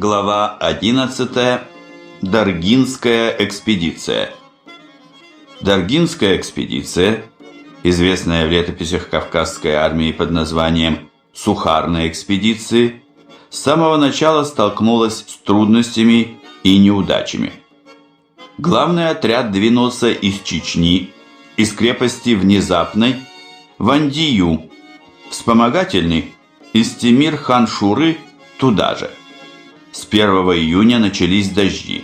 Глава 11. Даргинская экспедиция. Даргинская экспедиция, известная в летописях Кавказской армии под названием Сухарной экспедиции, с самого начала столкнулась с трудностями и неудачами. Главный отряд двинулся из Чечни, из крепости Внезапной, в Андию, вспомогательный из Темир-хан-Шуры туда же. С 1 июня начались дожди,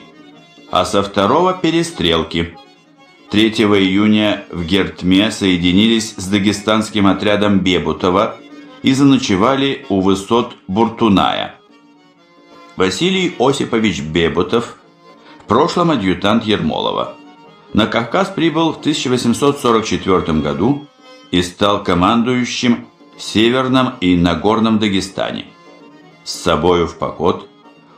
а со 2 перестрелки. 3 июня в Гертме соединились с дагестанским отрядом Бебутова и заночевали у высот Буртуная. Василий Осипович Бебутов, в прошлом адъютант Ермолова, на Кавказ прибыл в 1844 году и стал командующим в Северном и Нагорном Дагестане. С собою в поход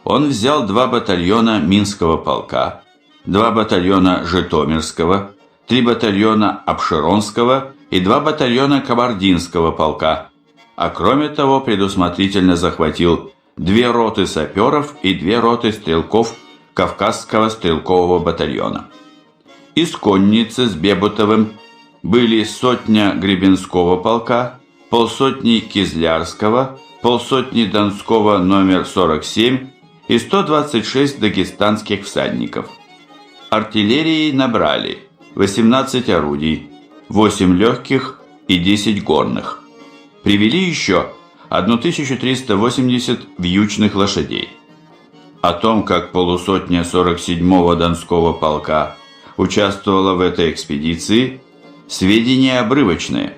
он взял 2 батальона Минского полка, 2 батальона Житомирского, 3 батальона Апшеронского и 2 батальона Кабардинского полка, а кроме того предусмотрительно захватил 2 роты саперов и 2 роты стрелков Кавказского стрелкового батальона. Из конницы с Бебутовым были 100 Гребенского полка, 50 Кизлярского, 50 Донского номер 47 и 126 дагестанских всадников. Артиллерии набрали 18 орудий, 8 легких и 10 горных. Привели еще 1380 вьючных лошадей. О том, как полусотня 47-го Донского полка участвовала в этой экспедиции, сведения обрывочные,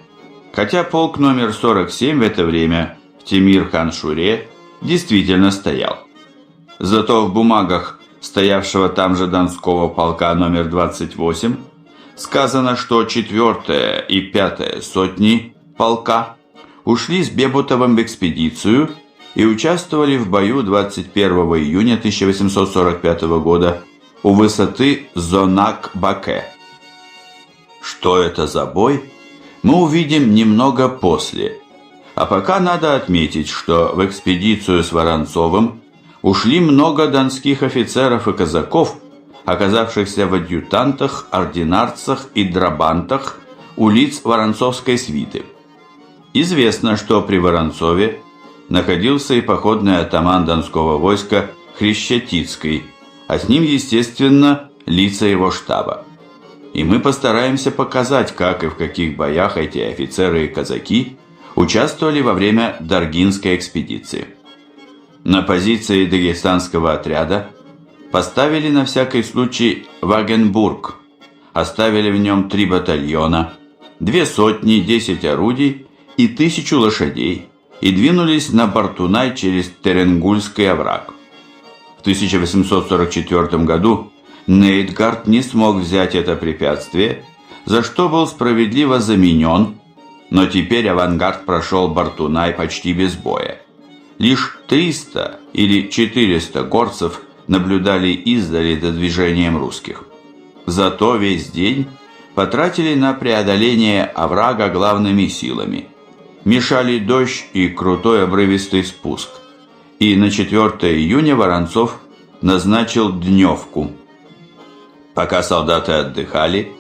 хотя полк номер 47 в это время в Темир-хан-Шуре действительно стоял. Зато в бумагах стоявшего там же Донского полка номер 28 сказано, что 4-я и 5-я сотни полка ушли с Бебутовым в экспедицию и участвовали в бою 21 июня 1845 года у высоты Зонак-Баке. Что это за бой, мы увидим немного после, а пока надо отметить, что в экспедицию с Воронцовым ушли много донских офицеров и казаков, оказавшихся в адъютантах, ординарцах и драбантах у лиц воронцовской свиты. Известно, что при Воронцове находился и походный атаман донского войска Хрещатицкий, а с ним, естественно, лица его штаба. И мы постараемся показать, как и в каких боях эти офицеры и казаки участвовали во время Даргинской экспедиции. На позиции дагестанского отряда поставили на всякий случай Вагенбург, оставили в нем 3 батальона, 2 сотни, 10 орудий и 1000 лошадей и двинулись на Бартунай через Теренгульский овраг. В 1844 году Нейтгард не смог взять это препятствие, за что был справедливо заменен, но теперь авангард прошел Бартунай почти без боя. Лишь 300 или 400 горцев наблюдали издали за движением русских. Зато весь день потратили на преодоление оврага главными силами. Мешали дождь и крутой обрывистый спуск. И на 4 июня Воронцов назначил дневку. Пока солдаты отдыхали,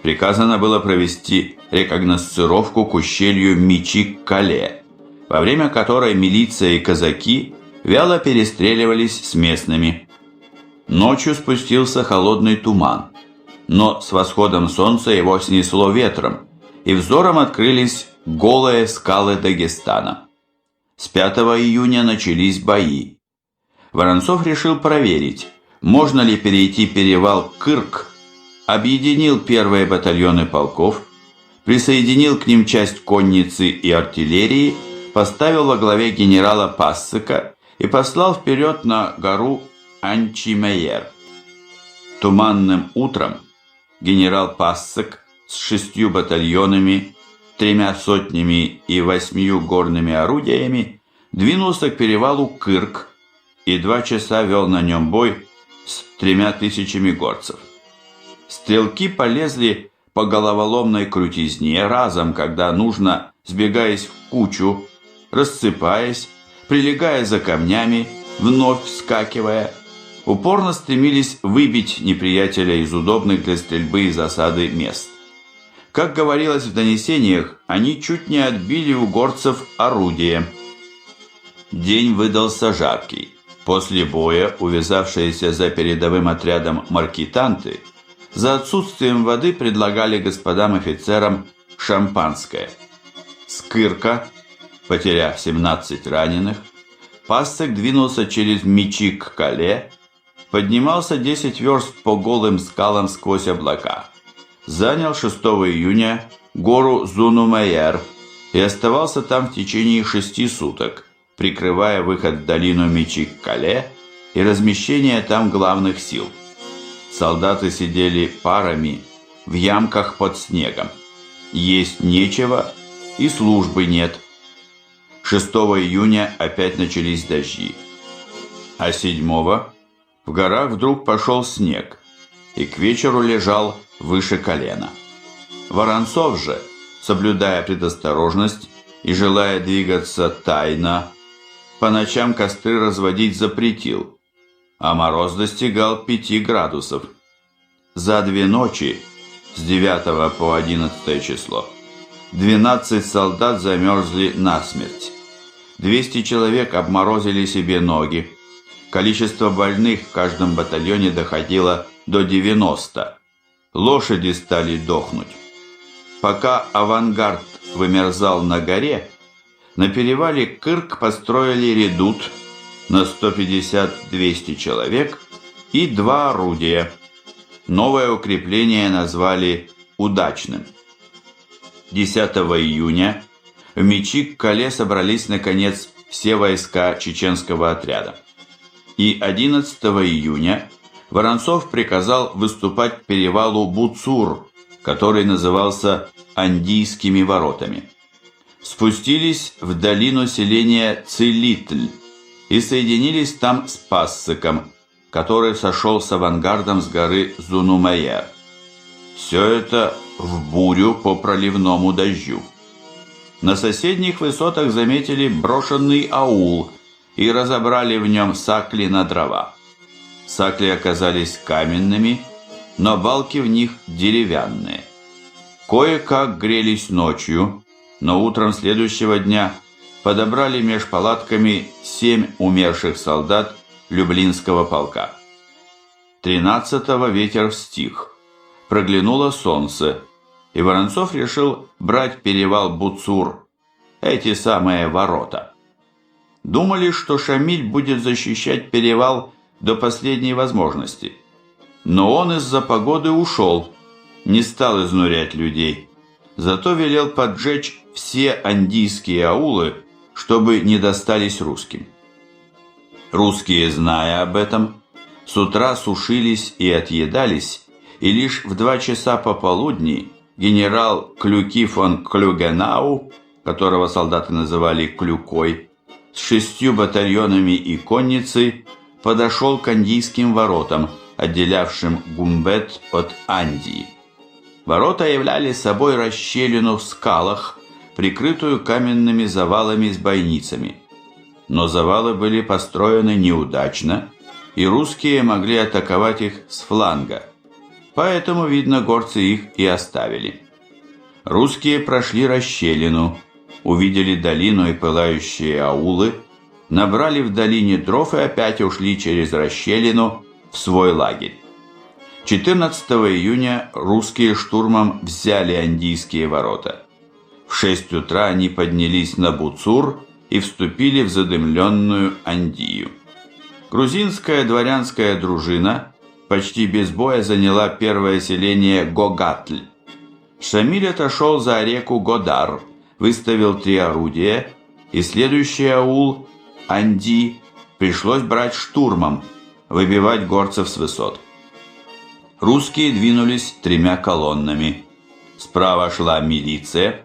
приказано было провести рекогносцировку к ущелью Мичик-Кале, во время которой милиция и казаки вяло перестреливались с местными. Ночью спустился холодный туман, но с восходом солнца его снесло ветром, и взором открылись голые скалы Дагестана. С 5 июня начались бои. Воронцов решил проверить, можно ли перейти перевал Кырк, объединил первые батальоны полков, присоединил к ним часть конницы и артиллерии, поставил во главе генерала Пассека и послал вперед на гору Анчимейер. Туманным утром генерал Пассек с 6 батальонами, 3 сотнями и 8 горными орудиями двинулся к перевалу Кырк и 2 часа вел на нем бой с 3000 горцев. Стрелки полезли по головоломной крутизне разом, когда нужно, сбегаясь в кучу, рассыпаясь, прилегая за камнями, вновь вскакивая, упорно стремились выбить неприятеля из удобных для стрельбы и засады мест. Как говорилось в донесениях, они чуть не отбили у горцев орудие. День выдался жаркий. После боя увязавшиеся за передовым отрядом маркетанты за отсутствием воды предлагали господам офицерам шампанское. Скырка, потеряв 17 раненых, Пассек двинулся через мечи к Кале, поднимался 10 верст по голым скалам сквозь облака, занял 6 июня гору Зунумайер и оставался там в течение 6 суток, прикрывая выход в долину мечи к Кале и размещение там главных сил. Солдаты сидели парами в ямках под снегом. Есть нечего и службы нет. 6 июня опять начались дожди. А 7-го в горах вдруг пошел снег, и к вечеру лежал выше колена. Воронцов же, соблюдая предосторожность и желая двигаться тайно, по ночам костры разводить запретил, а мороз достигал 5 градусов. За 2 ночи, с 9 по 11 число, 12 солдат замерзли насмерть. 200 человек обморозили себе ноги. Количество больных в каждом батальоне доходило до 90. Лошади стали дохнуть. Пока авангард вымерзал на горе, на перевале Кырк построили редут на 150-200 человек и 2 орудия. Новое укрепление назвали «Удачным». 10 июня в мечи к Кале собрались, наконец, все войска чеченского отряда. И 11 июня Воронцов приказал выступать к перевалу Буцур, который назывался Андийскими воротами. Спустились в долину селения Цилитль и соединились там с Пассеком, который сошел с авангардом с горы Зунумайер. Все это в бурю по проливному дождю. На соседних высотах заметили брошенный аул и разобрали в нем сакли на дрова. Сакли оказались каменными, но балки в них деревянные. Кое-как грелись ночью, но утром следующего дня подобрали меж палатками 7 умерших солдат Люблинского полка. 13-го ветер стих, проглянуло солнце, и Воронцов решил брать перевал Буцур, эти самые ворота. Думали, что Шамиль будет защищать перевал до последней возможности, но он из-за погоды ушел, не стал изнурять людей, зато велел поджечь все андийские аулы, чтобы не достались русским. Русские, зная об этом, с утра сушились и отъедались, и лишь в 2 часа пополудни генерал Клюки фон Клюгенау, которого солдаты называли Клюкой, с 6 батальонами и конницей подошел к Андийским воротам, отделявшим Гумбет от Андии. Ворота являли собой расщелину в скалах, прикрытую каменными завалами с бойницами. Но завалы были построены неудачно, и русские могли атаковать их с фланга. Поэтому, видно, горцы их и оставили. Русские прошли расщелину, увидели долину и пылающие аулы, набрали в долине дров и опять ушли через расщелину в свой лагерь. 14 июня русские штурмом взяли Андийские ворота. В 6 утра они поднялись на Буцур и вступили в задымленную Андию. Грузинская дворянская дружина почти без боя заняла первое селение Гогатль. Шамиль отошел за реку Годар, выставил 3 орудия, и следующий аул, Анди, пришлось брать штурмом, выбивать горцев с высот. Русские двинулись 3 колоннами. Справа шла милиция,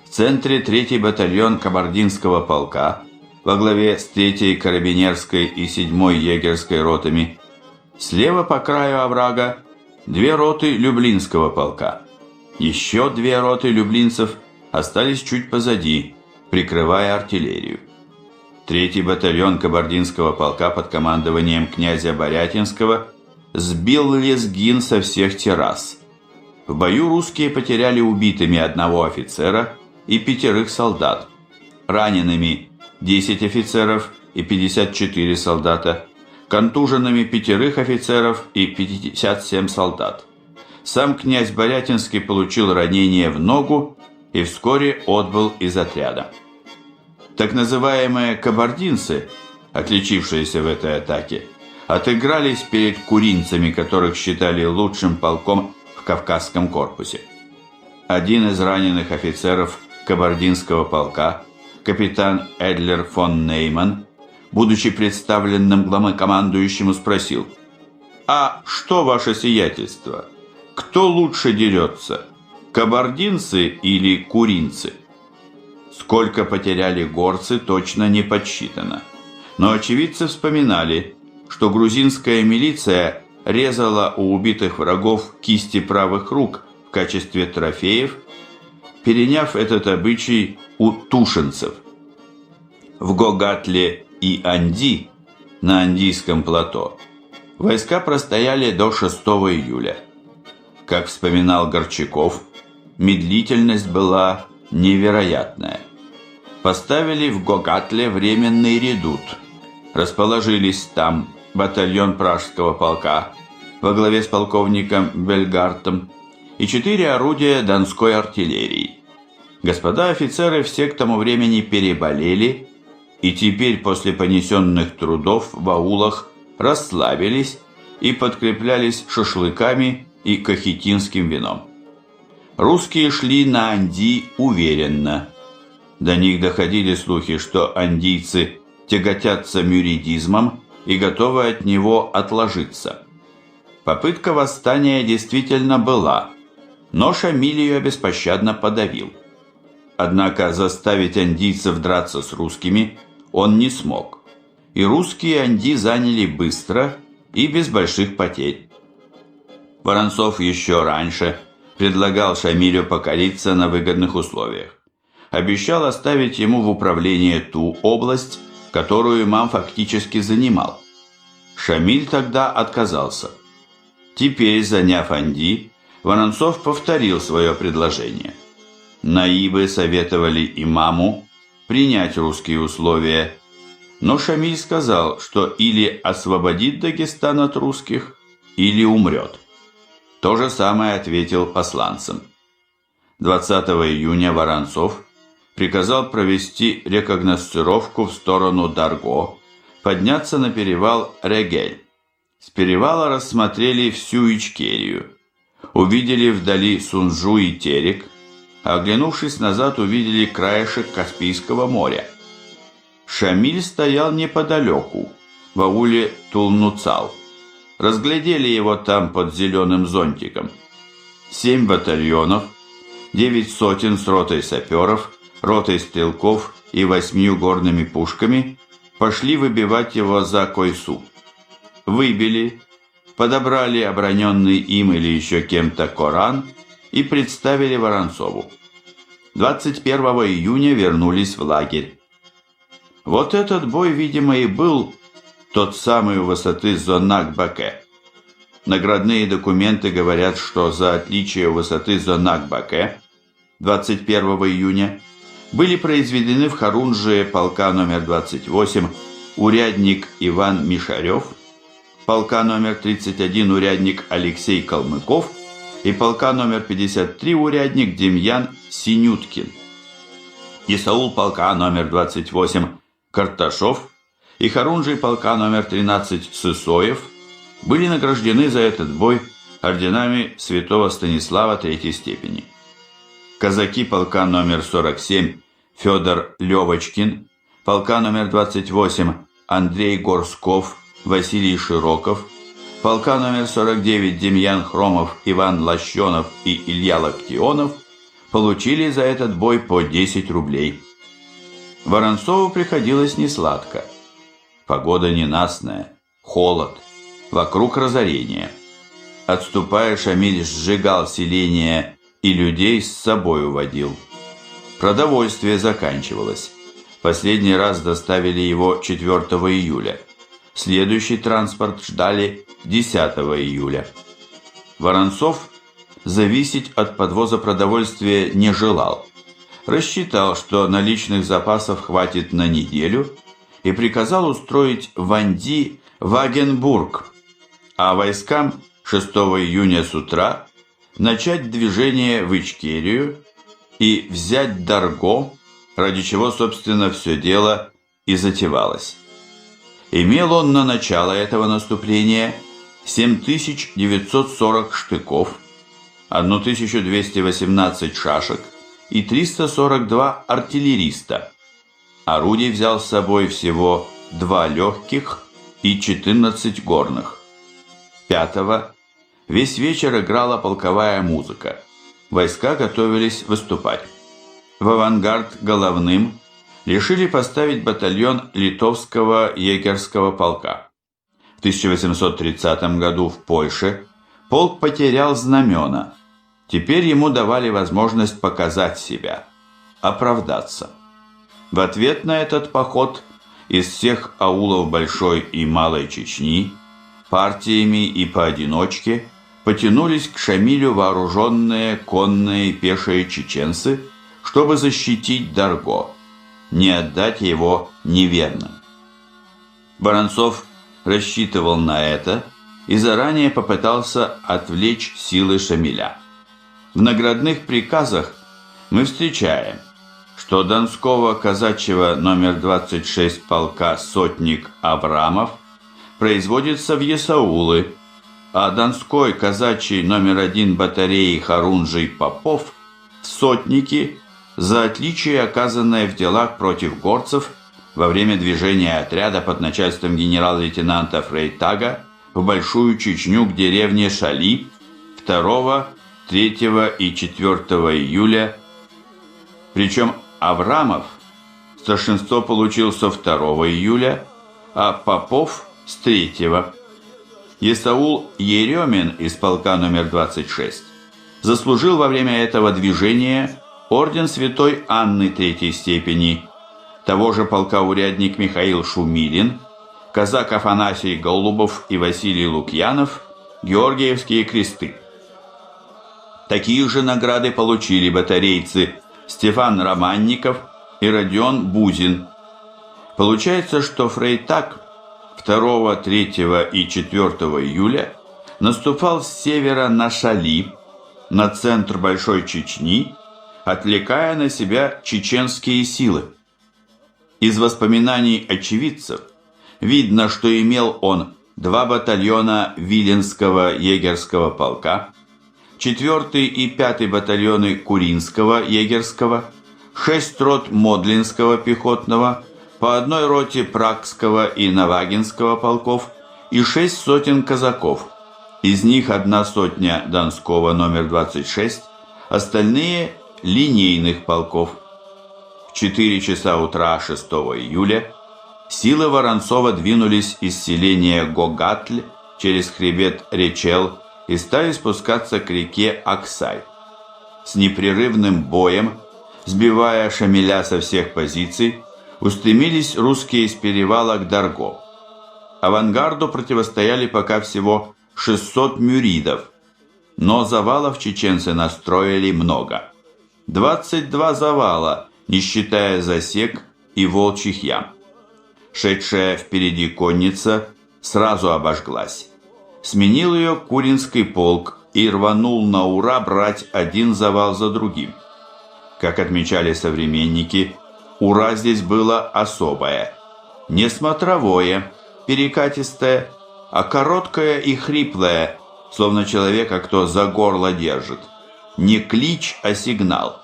в центре 3-й батальон Кабардинского полка во главе с 3-й карабинерской и 7-й егерской ротами. Слева по краю оврага 2 роты Люблинского полка. Еще 2 роты люблинцев остались чуть позади, прикрывая артиллерию. Третий батальон Кабардинского полка под командованием князя Борятинского сбил лезгин со всех террас. В бою русские потеряли убитыми одного офицера и 5 солдат, ранеными 10 офицеров и 54 солдата, контуженными 5 офицеров и 57 солдат. Сам князь Борятинский получил ранение в ногу и вскоре отбыл из отряда. Так называемые кабардинцы, отличившиеся в этой атаке, отыгрались перед куринцами, которых считали лучшим полком в Кавказском корпусе. Один из раненых офицеров Кабардинского полка, капитан Эдлер фон Нейман, будучи представленным главнокомандующему, спросил: «А что, ваше сиятельство, кто лучше дерется, кабардинцы или куринцы?» Сколько потеряли горцы, точно не подсчитано. Но очевидцы вспоминали, что грузинская милиция резала у убитых врагов кисти правых рук в качестве трофеев, переняв этот обычай у тушинцев. В Гогатле и Анди, на Андийском плато, войска простояли до 6 июля. Как вспоминал Горчаков, медлительность была невероятная. Поставили в Гогатле временный редут. Расположились там батальон Пражского полка во главе с полковником Бельгартом и 4 орудия Донской артиллерии. Господа офицеры все к тому времени переболели и теперь после понесенных трудов в аулах расслабились и подкреплялись шашлыками и кахетинским вином. Русские шли на Анди уверенно. До них доходили слухи, что андийцы тяготятся мюридизмом и готовы от него отложиться. Попытка восстания действительно была, но Шамиль ее беспощадно подавил. Однако заставить андийцев драться с русскими он не смог, и русские Анди заняли быстро и без больших потерь. Воронцов еще раньше предлагал Шамилю покориться на выгодных условиях. Обещал оставить ему в управление ту область, которую имам фактически занимал. Шамиль тогда отказался. Теперь, заняв Анди, Воронцов повторил свое предложение. Наибы советовали имаму принять русские условия, но Шамиль сказал, что или освободит Дагестан от русских, или умрет. То же самое ответил посланцам. 20 июня Воронцов приказал провести рекогносцировку в сторону Дарго, подняться на перевал Регель. С перевала рассмотрели всю Ичкерию. Увидели вдали Сунжу и Терек, а оглянувшись назад, увидели краешек Каспийского моря. Шамиль стоял неподалеку, в ауле Тулнуцал. Разглядели его там под зеленым зонтиком. 7 батальонов, 9 сотен с ротой саперов, ротой стрелков и 8 горными пушками пошли выбивать его за Койсу. Выбили, подобрали оброненный им или еще кем-то Коран и представили Воронцову. 21 июня вернулись в лагерь. Вот этот бой, видимо, и был тот самый у высоты Зонак-Баке. Наградные документы говорят, что за отличие у высоты Зонак-Баке 21 июня были произведены в Харунжие полка номер 28 урядник Иван Мишарев, полка номер 31 урядник Алексей Калмыков и полка номер 53 урядник Демьян Синюткин. Исаул полка номер 28 Карташов и Харунжий полка номер 13 Сысоев были награждены за этот бой орденами святого Станислава третьей степени. Казаки полка номер 47 Федор Левочкин, полка номер 28 Андрей Горсков, Василий Широков, полка номер 49 Демьян Хромов, Иван Лощенов и Илья Локтионов получили за этот бой по 10 рублей. Воронцову приходилось несладко. Погода ненастная, холод, вокруг разорение. Отступая, Шамиль сжигал селения и людей с собой уводил. Продовольствие заканчивалось. Последний раз доставили его 4 июля. Следующий транспорт ждали 10 июля. Воронцов зависеть от подвоза продовольствия не желал. Рассчитал, что наличных запасов хватит на неделю, и приказал устроить в Анди Вагенбург, а войскам 6 июня с утра начать движение в Ичкерию и взять Дарго, ради чего, собственно, все дело и затевалось. Имел он на начало этого наступления 7940 штыков, 1218 шашек и 342 артиллериста. Орудий взял с собой всего 2 легких и 14 горных. 5-го весь вечер играла полковая музыка. Войска готовились выступать. В авангард головным решили поставить батальон литовского егерского полка. В 1830 году в Польше полк потерял знамена. Теперь ему давали возможность показать себя, оправдаться. В ответ на этот поход из всех аулов Большой и Малой Чечни партиями и поодиночке потянулись к Шамилю вооруженные конные и пешие чеченцы, чтобы защитить Дарго, не отдать его неверным. Воронцов рассчитывал на это и заранее попытался отвлечь силы Шамиля. В наградных приказах мы встречаем, что Донского казачьего номер 26 полка сотник Аврамов производится в Есаулы, а Донской казачий номер 1 батареи Харунжий Попов в сотники за отличие, оказанное в делах против горцев во время движения отряда под начальством генерал-лейтенанта Фрейтага в Большую Чечню к деревне Шали 2, 3 и 4 июля. Причем Аврамов старшинство получил со 2 июля, а Попов с 3. Есаул Еремин из полка номер 26 заслужил во время этого движения орден Святой Анны 3 степени, того же полка урядник Михаил Шумилин, казак Афанасий Голубов и Василий Лукьянов Георгиевские кресты. Такие же награды получили батарейцы Стефан Романников и Родион Бузин. Получается, что Фрейтаг 2, 3 и 4 июля наступал с севера на Шали, на центр Большой Чечни, отвлекая на себя чеченские силы. Из воспоминаний очевидцев видно, что имел он 2 батальона Виленского егерского полка, 4 и 5 батальоны Куринского егерского, 6 рот Модлинского пехотного, по 1 роте Прагского и Навагинского полков и 6 сотен казаков, из них 1 сотня Донского номер 26, остальные линейных полков. В 4 часа утра 6 июля силы Воронцова двинулись из селения Гогатль через хребет Речел и стали спускаться к реке Аксай. С непрерывным боем, сбивая Шамиля со всех позиций, устремились русские с перевала к Дарго. Авангарду противостояли пока всего 600 мюридов, но завалов чеченцы настроили много. 22 завала, не считая засек и волчьих ям. Шедшая впереди конница сразу обожглась. Сменил ее Куринский полк и рванул на ура брать один завал за другим. Как отмечали современники, ура здесь было особое. Не смотровое, перекатистое, а короткое и хриплое, словно человека кто за горло держит. Не клич, а сигнал.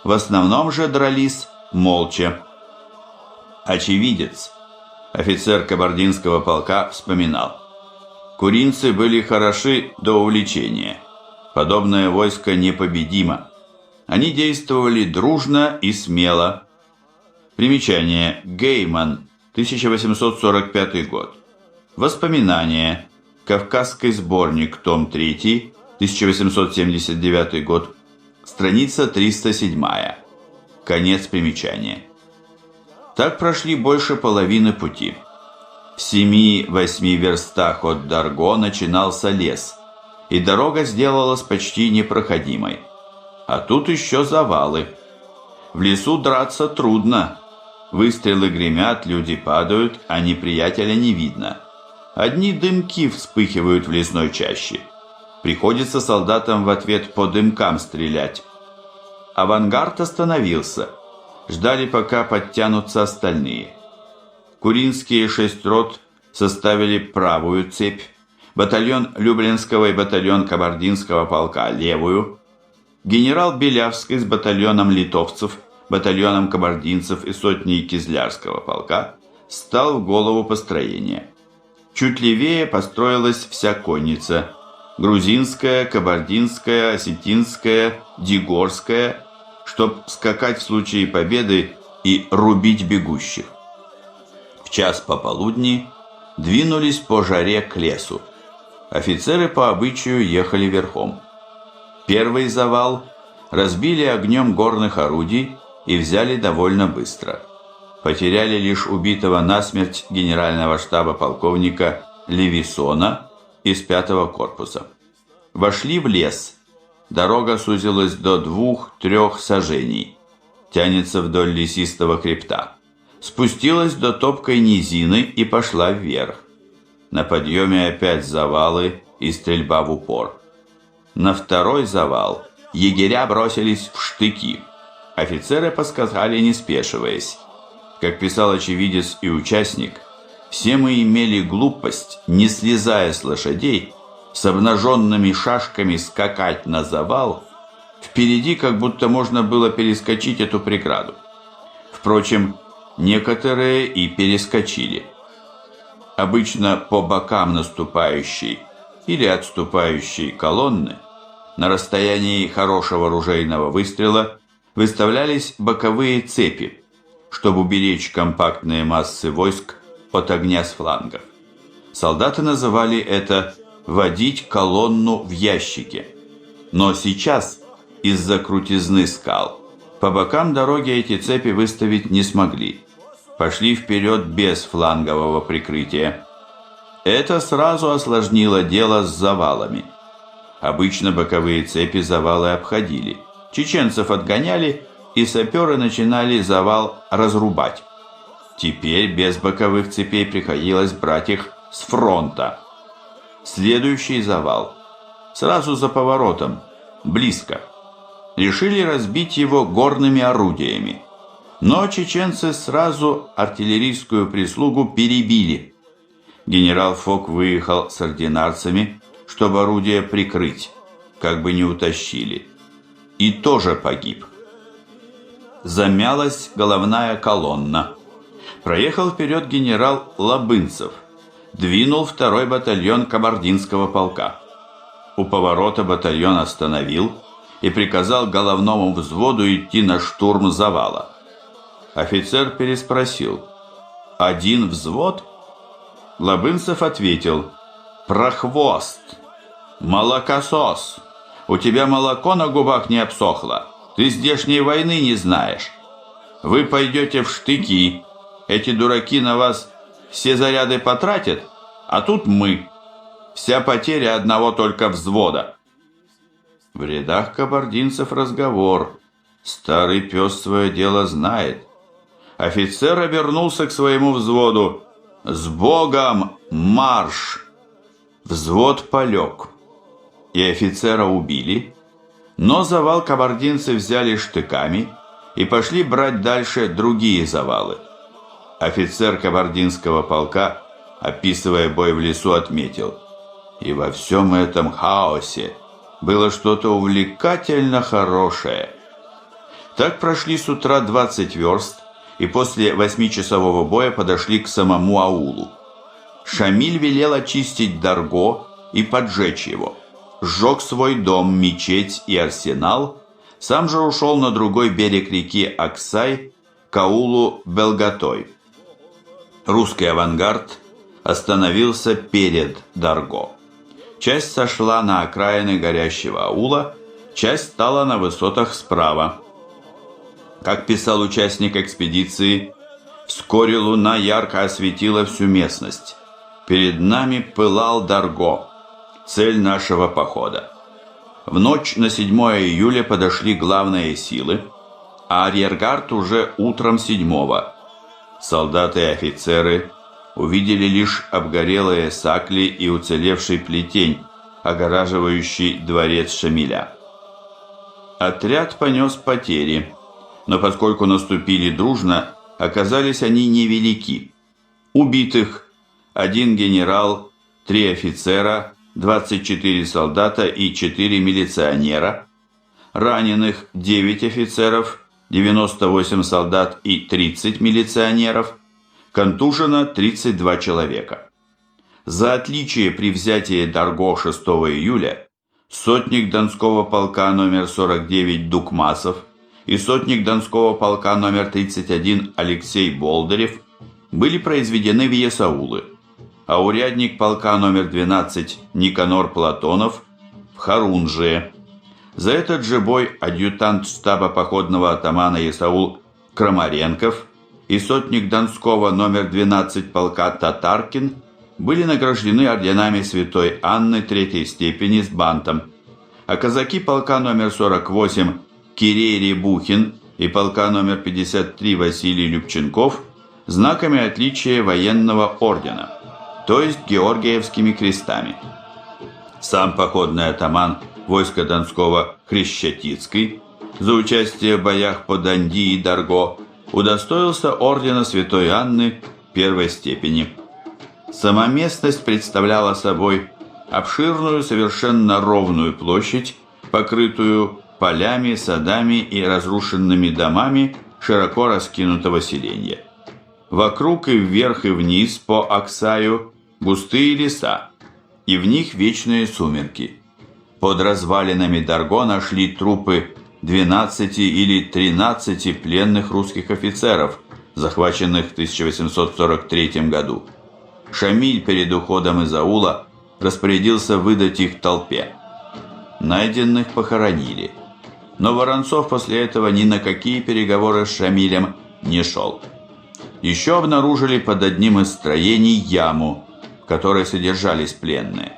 В основном же дрались молча. Очевидец, офицер кабардинского полка, вспоминал: куринцы были хороши до увлечения. Подобное войско непобедимо. Они действовали дружно и смело. Примечание. Гейман, 1845 год. Воспоминания. Кавказский сборник, том 3, 1879 год. Страница 307. Конец примечания. Так прошли больше половины пути. В 7-8 верстах от Дарго начинался лес, и дорога сделалась почти непроходимой. А тут еще завалы. В лесу драться трудно. Выстрелы гремят, люди падают, а неприятеля не видно. Одни дымки вспыхивают в лесной чаще. Приходится солдатам в ответ по дымкам стрелять. Авангард остановился. Ждали, пока подтянутся остальные. Куринские 6 рот составили правую цепь, батальон Люблинского и батальон Кабардинского полка левую, генерал Белявский с батальоном литовцев, батальоном кабардинцев и сотней Кизлярского полка стал в голову построения. Чуть левее построилась вся конница – грузинская, кабардинская, осетинская, дигорская, чтоб скакать в случае победы и рубить бегущих. В час пополудни двинулись по жаре к лесу. Офицеры по обычаю ехали верхом. Первый завал разбили огнем горных орудий и взяли довольно быстро. Потеряли лишь убитого насмерть генерального штаба полковника Левисона из 5-го корпуса. Вошли в лес. Дорога сузилась до 2-3 саженей. Тянется вдоль лесистого хребта. Спустилась до топкой низины и пошла вверх. На подъеме опять завалы и стрельба в упор. На второй завал егеря бросились в штыки. Офицеры поскакали, не спешиваясь. Как писал очевидец и участник, все мы имели глупость, не слезая с лошадей, с обнаженными шашками скакать на завал. Впереди как будто можно было перескочить эту преграду. Впрочем, некоторые и перескочили. Обычно по бокам наступающей или отступающей колонны на расстоянии хорошего ружейного выстрела выставлялись боковые цепи, чтобы уберечь компактные массы войск от огня с флангов. Солдаты называли это «водить колонну в ящике». Но сейчас, из-за крутизны скал, по бокам дороги эти цепи выставить не смогли. Пошли вперед без флангового прикрытия. Это сразу осложнило дело с завалами. Обычно боковые цепи завалы обходили. Чеченцев отгоняли, и саперы начинали завал разрубать. Теперь без боковых цепей приходилось брать их с фронта. Следующий завал. Сразу за поворотом, близко. Решили разбить его горными орудиями. Но чеченцы сразу артиллерийскую прислугу перебили. Генерал Фок выехал с ординарцами, чтобы орудия прикрыть, как бы не утащили. И тоже погиб. Замялась головная колонна. Проехал вперед генерал Лабынцев. Двинул 2-й батальон Кабардинского полка. У поворота батальон остановил и приказал головному взводу идти на штурм завала. Офицер переспросил: «Один взвод?» Лабынцев ответил: «Прохвост! Молокосос! У тебя молоко на губах не обсохло, ты здешней войны не знаешь. Вы пойдете в штыки, эти дураки на вас все заряды потратят, а тут мы. Вся потеря одного только взвода». В рядах кабардинцев разговор. Старый пес свое дело знает. Офицер обернулся к своему взводу: «С Богом, марш!» Взвод полег, и офицера убили, но завал кабардинцы взяли штыками и пошли брать дальше другие завалы. Офицер кабардинского полка, описывая бой в лесу, отметил: «И во всем этом хаосе было что-то увлекательно хорошее». Так прошли с утра 20 верст, и после 8-часового боя подошли к самому аулу. Шамиль велел очистить Дарго и поджечь его. Сжег свой дом, мечеть и арсенал, сам же ушел на другой берег реки Аксай к аулу Белгатой. Русский авангард остановился перед Дарго. Часть сошла на окраины горящего аула, часть стала на высотах справа. Как писал участник экспедиции, Вскоре луна ярко осветила всю местность. Перед нами пылал Дарго, цель нашего похода. В ночь на 7 июля подошли главные силы, а арьергард уже утром 7-го. Солдаты и офицеры увидели лишь обгорелые сакли и уцелевший плетень, огораживающий дворец Шамиля. Отряд понес потери, но поскольку наступили дружно, оказались они невелики. Убитых 1 генерал, 3 офицера, 24 солдата и 4 милиционера, раненых 9 офицеров, 98 солдат и 30 милиционеров, контужено 32 человека. За отличие при взятии Дарго 6 июля сотник Донского полка номер 49 Дукмасов и сотник Донского полка номер 31 Алексей Болдырев были произведены в есаулы, а урядник полка номер 12 Никанор Платонов в Харунжие. За этот же бой адъютант штаба походного атамана есаул Крамаренков и сотник Донского номер 12 полка Татаркин были награждены орденами Святой Анны 3-й степени с бантом, а казаки полка номер 48 Кирей Рябухин и полка номер 53 Василий Любченков знаками отличия военного ордена, то есть Георгиевскими крестами. Сам походный атаман войска Донского Хрещатицкий за участие в боях по Данди и Дарго удостоился ордена Святой Анны 1-й степени. Сама местность представляла собой обширную, совершенно ровную площадь, покрытую полями, садами и разрушенными домами широко раскинутого селения. Вокруг и вверх и вниз по Аксаю густые леса, и в них вечные сумерки. Под развалинами Дарго нашли трупы 12 или 13 пленных русских офицеров, захваченных в 1843 году. Шамиль перед уходом из аула распорядился выдать их толпе. Найденных похоронили, но Воронцов после этого ни на какие переговоры с Шамилем не шел. Еще обнаружили под одним из строений яму, в которой содержались пленные.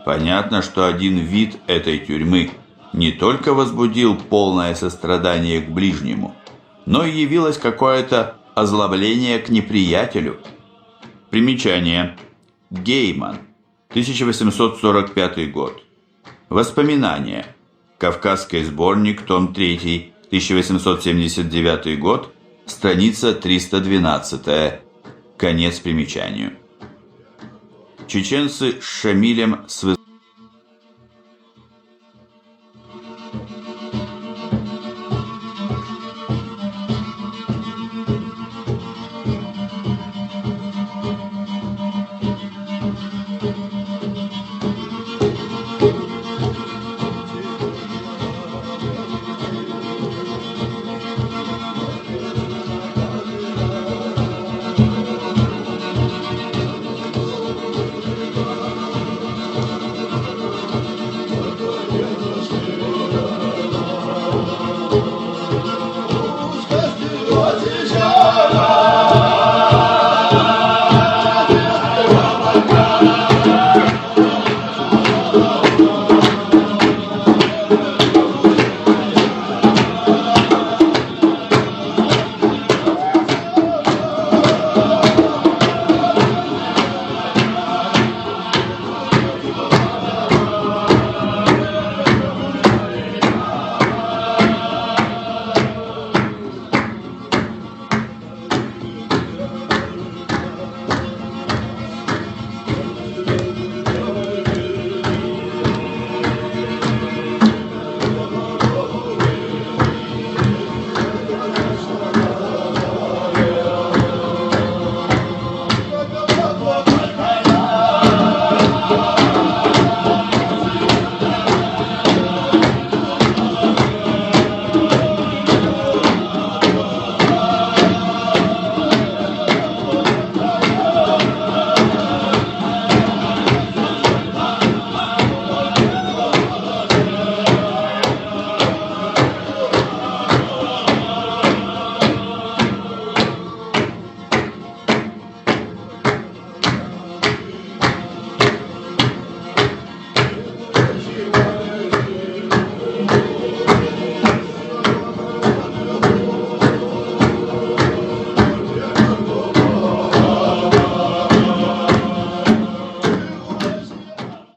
Понятно, что один вид этой тюрьмы не только возбудил полное сострадание к ближнему, но и явилось какое-то озлобление к неприятелю. Примечание. Гейман. 1845 год. Воспоминания. Кавказский сборник, том 3, 1879 год, страница 312. Конец примечанию. Чеченцы с Шамилем с